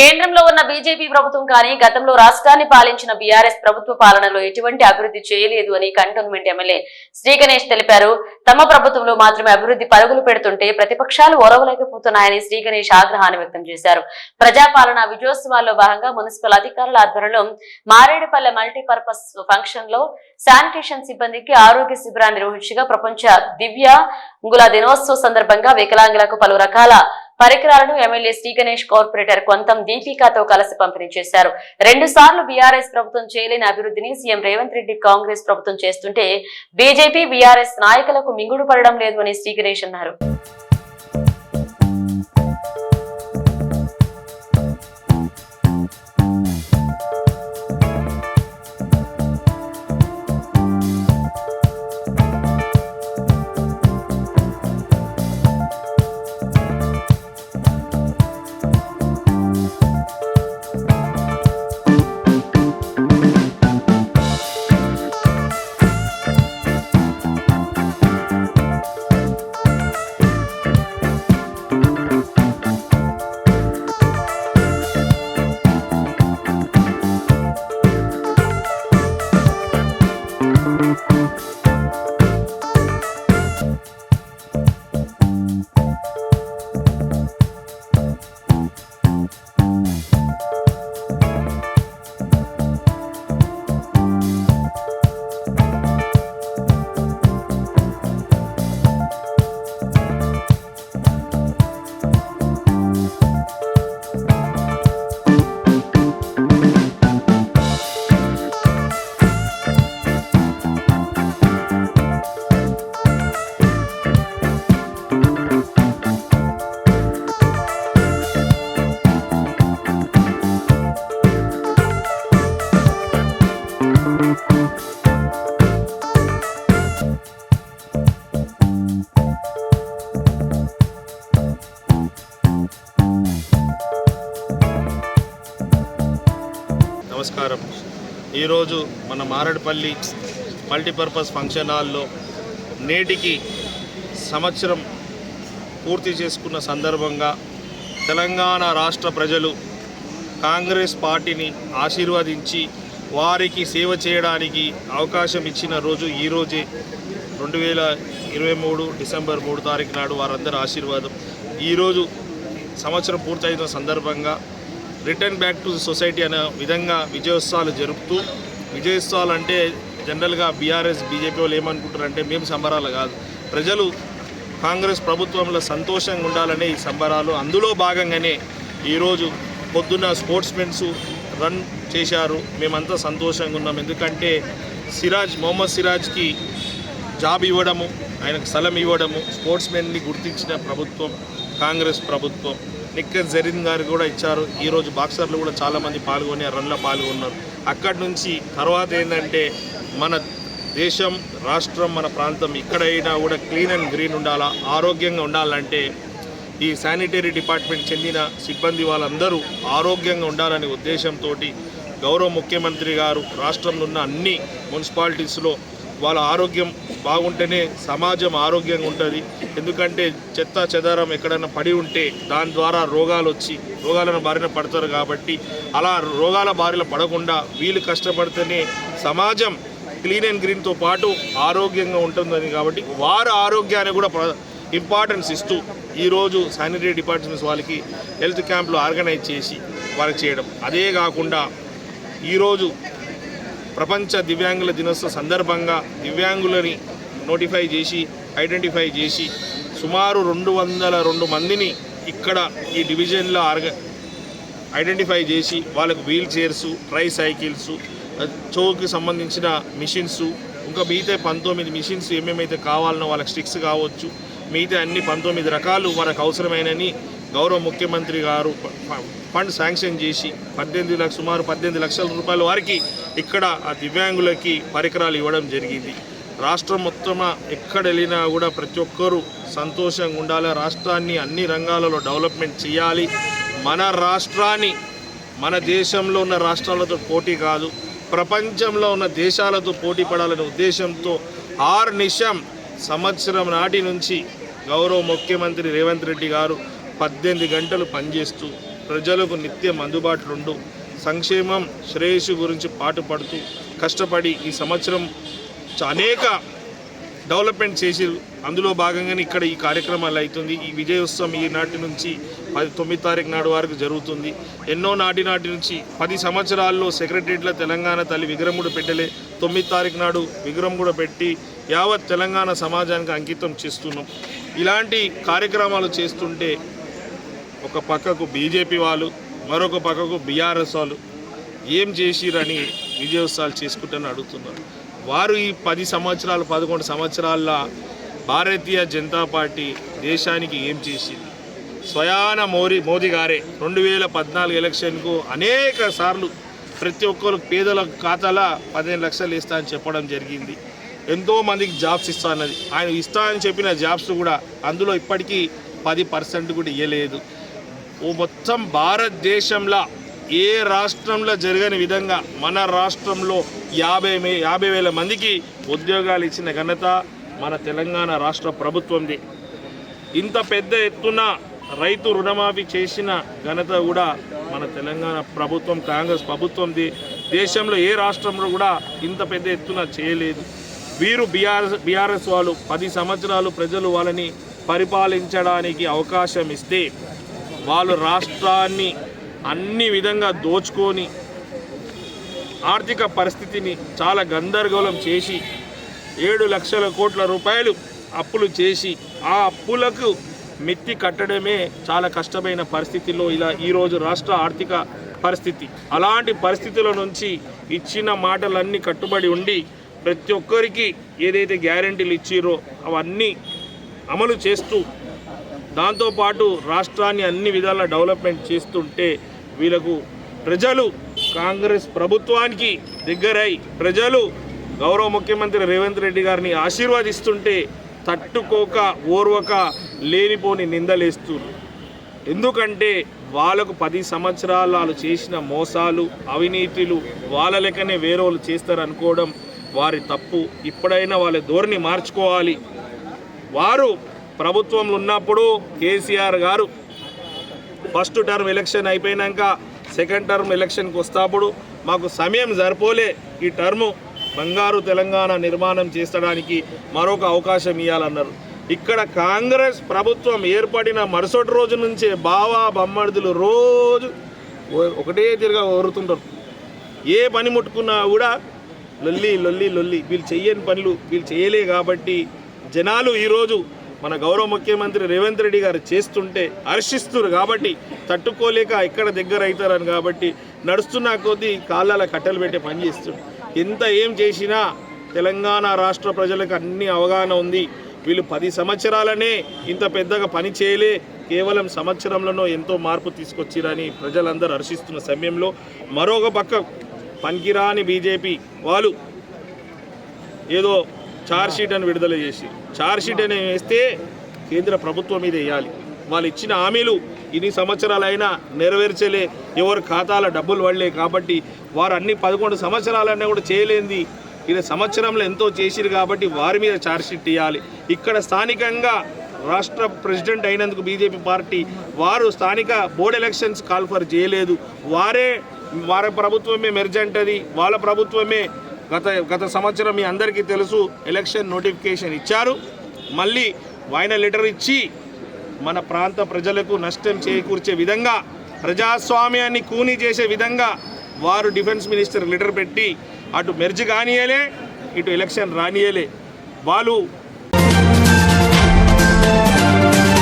కేంద్రంలో ఉన్న బీజేపీ ప్రభుత్వం కానీ గతంలో రాష్ట్రాన్ని పాలించిన బీఆర్ఎస్ ప్రభుత్వ పాలనలో ఎటువంటి అభివృద్ధి చేయలేదు అని కంటోన్మెంట్ ఎమ్మెల్యే శ్రీ గణేష్ తెలిపారు. తమ ప్రభుత్వంలో మాత్రమే అభివృద్ధి పరుగులు పెడుతుంటే ప్రతిపక్షాలు ఓరవలేకపోతున్నాయని శ్రీ గణేష్ ఆగ్రహాన్ని వ్యక్తం చేశారు. ప్రజాపాలన విజయోత్సవాల్లో భాగంగా మున్సిపల్ అధికారుల ఆధ్వర్యంలో మారేడుపల్లె మల్టీపర్పస్ ఫంక్షన్ లో శానిటేషన్ సిబ్బందికి ఆరోగ్య శిబిరాన్ని నిర్వహించగా ప్రపంచ దివ్యాంగుల దినోత్సవ సందర్భంగా వికలాంగులకు పలు రకాల పరికరాలను ఎమ్మెల్యే శ్రీ గణేష్ కార్పొరేటర్ కొంతం దీపికాతో కలిసి పంపిణీ చేశారు. 2 సార్లు బీఆర్ఎస్ ప్రభుత్వం చేయలేని అభివృద్ధిని సీఎం రేవంత్ రెడ్డి కాంగ్రెస్ ప్రభుత్వం చేస్తుంటే బీజేపీ బీఆర్ఎస్ నాయకులకు మింగుడు పడడం లేదు అని శ్రీ గణేష్ అన్నారు. నమస్కారం. ఈరోజు మన మారేడుపల్లి మల్టీపర్పస్ ఫంక్షన్ హాల్లో నేటికి సంవత్సరం పూర్తి చేసుకున్న సందర్భంగా తెలంగాణ రాష్ట్ర ప్రజలు కాంగ్రెస్ పార్టీని ఆశీర్వదించి వారికి సేవ చేయడానికి అవకాశం ఇచ్చిన రోజు ఈరోజే 2023 డిసెంబర్ 3 తారీఖు నాడు వారందరి ఆశీర్వాదం. ఈరోజు సంవత్సరం పూర్తయిన సందర్భంగా రిటర్న్ బ్యాక్ టు సొసైటీ అనే విధంగా విజయోత్సవాలు జరుపుతూ, విజయోత్సవాలు అంటే జనరల్గా బీఆర్ఎస్ బీజేపీ వాళ్ళు ఏమనుకుంటారంటే మేము సంబరాలు కాదు, ప్రజలు కాంగ్రెస్ ప్రభుత్వంలో సంతోషంగా ఉండాలనే ఈ సంబరాలు. అందులో భాగంగానే ఈరోజు పొద్దున్న స్పోర్ట్స్ మెన్స్ రన్ చేశారు. మేమంతా సంతోషంగా ఉన్నాం. ఎందుకంటే మొహమ్మద్ సిరాజ్కి జాబ్ ఇవ్వడము, ఆయనకు స్థలం ఇవ్వడము, స్పోర్ట్స్ మెన్ని గుర్తించిన ప్రభుత్వం కాంగ్రెస్ ప్రభుత్వం. నిక్కర్ జరీన్ గారు కూడా ఇచ్చారు. ఈరోజు బాక్సర్లు కూడా చాలామంది పాల్గొని రన్లో పాల్గొన్నారు. అక్కడి నుంచి తర్వాత ఏంటంటే మన దేశం, రాష్ట్రం, మన ప్రాంతం ఎక్కడైనా కూడా క్లీన్ అండ్ గ్రీన్ ఉండాలా, ఆరోగ్యంగా ఉండాలంటే ఈ శానిటరీ డిపార్ట్మెంట్ చెందిన సిబ్బంది వాళ్ళందరూ ఆరోగ్యంగా ఉండాలనే ఉద్దేశంతో గౌరవ ముఖ్యమంత్రి గారు రాష్ట్రంలో ఉన్న అన్ని మున్సిపాలిటీస్లో వాళ్ళ ఆరోగ్యం బాగుంటేనే సమాజం ఆరోగ్యంగా ఉంటుంది. ఎందుకంటే చెత్త చెదారం ఎక్కడైనా పడి ఉంటే దాని ద్వారా రోగాలను బారిన పడతారు. కాబట్టి అలా రోగాల బారిన పడకుండా వీళ్ళు కష్టపడితేనే సమాజం క్లీన్ అండ్ గ్రీన్తో పాటు ఆరోగ్యంగా ఉంటుందని, కాబట్టి వారి ఆరోగ్యాన్ని కూడా ఇంపార్టెన్స్ ఇస్తూ ఈరోజు శానిటరీ డిపార్ట్మెంట్స్ వాళ్ళకి హెల్త్ క్యాంపులు ఆర్గనైజ్ చేసి వాళ్ళకి చేయడం. అదే కాకుండా ఈరోజు ప్రపంచ దివ్యాంగుల దినోత్సవ సందర్భంగా దివ్యాంగులని ఐడెంటిఫై చేసి సుమారు 202 మందిని ఇక్కడ ఈ డివిజన్లో ఐడెంటిఫై చేసి వాళ్ళకు వీల్ చైర్స్, ట్రై సైకిల్స్, చౌకి సంబంధించిన మిషన్స్, ఇంకా మిగతా 19 మిషన్స్ ఏమేమైతే కావాలనో వాళ్ళకి స్టిక్స్ కావచ్చు, మిగతా అన్ని 19 రకాలు మనకు అవసరమైనని గౌరవ ముఖ్యమంత్రి గారు ఫండ్ శాంక్షన్ చేసి సుమారు 18 లక్షల రూపాయల వారికి ఇక్కడ ఆ దివ్యాంగులకి పరికరాలు ఇవ్వడం జరిగింది. రాష్ట్రం మొత్తం ఎక్కడ వెళ్ళినా కూడా ప్రతి ఒక్కరూ సంతోషంగా ఉండాలి. రాష్ట్రాన్ని అన్ని రంగాలలో డెవలప్మెంట్ చేయాలి. మన రాష్ట్రాన్ని మన దేశంలో ఉన్న రాష్ట్రాలతో పోటీ కాదు, ప్రపంచంలో ఉన్న దేశాలతో పోటీ పడాలనే ఉద్దేశంతో ఆర్నిశం సంవత్సరం నాటి నుంచి గౌరవ ముఖ్యమంత్రి రేవంత్ రెడ్డి గారు 18 గంటలు పనిచేస్తూ ప్రజలకు నిత్యం అందుబాటులో ఉంటూ సంక్షేమం శ్రేయస్సు గురించి పాటుపడుతూ కష్టపడి ఈ సంవత్సరం అనేక డెవలప్మెంట్ చేసి అందులో భాగంగానే ఇక్కడ ఈ కార్యక్రమాలు అవుతుంది. ఈ విజయోత్సవం ఈనాటి నుంచి 9 తారీఖు నాడు వరకు జరుగుతుంది. ఎన్నో నాటి నుంచి 10 సంవత్సరాల్లో సెక్రటరియట్లో తెలంగాణ తల్లి విగ్రహం కూడా పెట్టలే. 9 తారీఖు నాడు విగ్రహం కూడా పెట్టి యావత్ తెలంగాణ సమాజానికి అంకితం చేస్తున్నాం. ఇలాంటి కార్యక్రమాలు చేస్తుంటే ఒక పక్కకు బీజేపీ వాళ్ళు, మరొక పక్కకు బీఆర్ఎస్ వాళ్ళు ఏం చేసిరని విజయోత్సవాలు చేసుకుంటారని అడుగుతున్నారు. వారు ఈ 10 సంవత్సరాలు 11 సంవత్సరాల భారతీయ జనతా పార్టీ దేశానికి ఏం చేసింది? స్వయాన మోదీ గారే 2014 ఎలక్షన్కు అనేక సార్లు ప్రతి ఒక్కరు పేదల ఖాతాలో 15 లక్షలు ఇస్తా అని చెప్పడం జరిగింది. ఎంతోమందికి జాబ్స్ ఇస్తా అన్నది. ఆయన ఇస్తా అని చెప్పిన జాబ్స్ కూడా అందులో ఇప్పటికీ 10% కూడా ఇవ్వలేదు. మొత్తం భారతదేశంలో ఏ రాష్ట్రంలో జరగని విధంగా మన రాష్ట్రంలో 50,000 మందికి ఉద్యోగాలు ఇచ్చిన ఘనత మన తెలంగాణ రాష్ట్ర ప్రభుత్వంది. ఇంత పెద్ద ఎత్తున రైతు రుణమాఫీ చేసిన ఘనత కూడా మన తెలంగాణ ప్రభుత్వం, కాంగ్రెస్ ప్రభుత్వంది. దేశంలో ఏ రాష్ట్రంలో కూడా ఇంత పెద్ద ఎత్తున చేయలేదు. వీరు బీఆర్ఎస్ వాళ్ళు 10 సంవత్సరాలు ప్రజలు వాళ్ళని పరిపాలించడానికి అవకాశం ఇస్తే వాళ్ళు రాష్ట్రాన్ని అన్ని విధంగా దోచుకొని ఆర్థిక పరిస్థితిని చాలా గందరగోళం చేసి 7 లక్షల కోట్ల రూపాయలు అప్పులు చేసి ఆ అప్పులకు మెత్తి కట్టడమే చాలా కష్టమైన పరిస్థితిలో ఈరోజు రాష్ట్ర ఆర్థిక పరిస్థితి. అలాంటి పరిస్థితుల నుంచి ఇచ్చిన మాటలన్నీ కట్టుబడి ఉండి ప్రతి ఒక్కరికి ఏదైతే గ్యారెంటీలు ఇచ్చిరో అవన్నీ అమలు చేస్తూ దాంతోపాటు రాష్ట్రాన్ని అన్ని విధాల డెవలప్మెంట్ చేస్తుంటే వీళ్ళకు ప్రజలు కాంగ్రెస్ ప్రభుత్వానికి దగ్గరై ప్రజలు గౌరవ ముఖ్యమంత్రి రేవంత్ రెడ్డి గారిని ఆశీర్వదిస్తుంటే తట్టుకోక ఓర్వక లేనిపోని నిందలేస్తున్నారు. ఎందుకంటే వాళ్ళకు 10 సంవత్సరాలు వాళ్ళు చేసిన మోసాలు అవినీతిలు వాళ్ళ లెక్కనే వేరే వాళ్ళు చేస్తారనుకోవడం వారి తప్పు. ఇప్పుడైనా వాళ్ళ ధోరణి మార్చుకోవాలి. వారు ప్రభుత్వంలో ఉన్నప్పుడు కేసీఆర్ గారు ఫస్ట్ టర్మ్ ఎలక్షన్ అయిపోయినాక సెకండ్ టర్మ్ ఎలక్షన్కి వస్తాప్పుడు మాకు సమయం సరిపోలే, ఈ టర్ము బంగారు తెలంగాణ నిర్మాణం చేసడానికి మరొక అవకాశం ఇవ్వాలన్నారు. ఇక్కడ కాంగ్రెస్ ప్రభుత్వం ఏర్పడిన మరుసటి రోజు నుంచే బావా బొమ్మడిదులు రోజు ఒకటే తిరిగా ఓరుతుంటారు. ఏ పని ముట్టుకున్నా కూడా లొల్లి లొల్లి లొల్లి. వీళ్ళు చెయ్యని పనులు వీళ్ళు చేయలే కాబట్టి జనాలు ఈరోజు మన గౌరవ ముఖ్యమంత్రి రేవంత్ రెడ్డి గారు చేస్తుంటే హర్షిస్తున్నారు. కాబట్టి తట్టుకోలేక ఇక్కడ దగ్గర అవుతారని కాబట్టి నడుస్తున్న కొద్దీ కాళ్ళ కట్టెలు పెట్టే పని చేస్తున్నారు. ఎంత ఏం చేసినా తెలంగాణ రాష్ట్ర ప్రజలకు అన్ని అవగాహన ఉంది. వీళ్ళు 10 సంవత్సరాలనే ఇంత పెద్దగా పని చేయలే, కేవలం సంవత్సరంలోనో ఎంతో మార్పు తీసుకొచ్చిరని ప్రజలందరూ హర్షిస్తున్న సమయంలో మరొక పక్క పనికిరాని బీజేపీ వాళ్ళు ఏదో ఛార్జ్షీట్ అని విడుదల చేసి ఛార్జ్షీట్ అని వేస్తే కేంద్ర ప్రభుత్వం మీద వేయాలి. వాళ్ళు ఇచ్చిన హామీలు ఇన్ని సంవత్సరాలైనా నెరవేర్చలే, ఎవరు ఖాతాల డబ్బులు పడలే. కాబట్టి వారు అన్ని 11 సంవత్సరాలైనా కూడా చేయలేంది ఇలా సంవత్సరంలో ఎంతో చేసిరు కాబట్టి వారి మీద ఛార్జ్షీట్ ఇవ్వాలి. ఇక్కడ స్థానికంగా రాష్ట్ర ప్రెసిడెంట్ అయినందుకు బీజేపీ పార్టీ వారు స్థానిక బోర్డు ఎలక్షన్స్ కాల్ఫర్ చేయలేదు. వారి ప్రభుత్వమే మెర్జంటది. వాళ్ళ ప్రభుత్వమే గత సంవత్సరం మీ అందరికీ తెలుసు ఎలక్షన్ నోటిఫికేషన్ ఇచ్చారు. మళ్ళీ వాయిదా లెటర్ ఇచ్చి మన ప్రాంత ప్రజలకు నష్టం చేకూర్చే విధంగా ప్రజాస్వామ్యాన్ని కూనీ చేసే విధంగా వారు డిఫెన్స్ మినిస్టర్ లెటర్ పెట్టి అటు మెర్జ్ కానియలే, ఇటు ఎలక్షన్ రానియలే. వాళ్ళు